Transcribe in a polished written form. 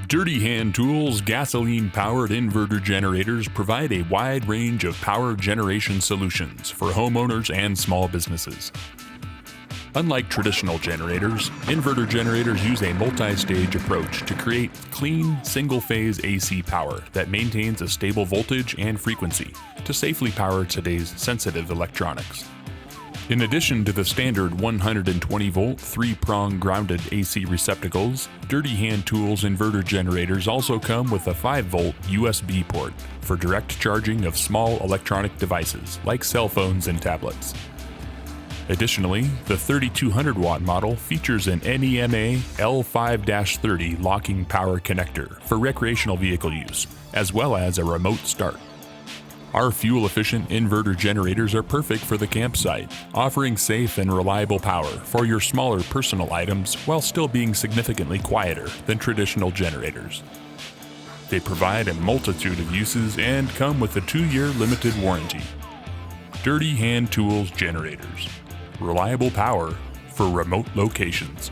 Dirty Hand Tools gasoline-powered inverter generators provide a wide range of power generation solutions for homeowners and small businesses. Unlike traditional generators, inverter generators use a multi-stage approach to create clean, single-phase AC power that maintains a stable voltage and frequency to safely power today's sensitive electronics. In addition to the standard 120-volt 3-prong grounded AC receptacles, Dirty Hand Tools inverter generators also come with a 5-volt USB port for direct charging of small electronic devices like cell phones and tablets. Additionally, the 3200-watt model features an NEMA L5-30 locking power connector for recreational vehicle use, as well as a remote start. Our fuel-efficient inverter generators are perfect for the campsite, offering safe and reliable power for your smaller personal items while still being significantly quieter than traditional generators. They provide a multitude of uses and come with a 2-year limited warranty. Dirty Hand Tools Generators. Reliable power for remote locations.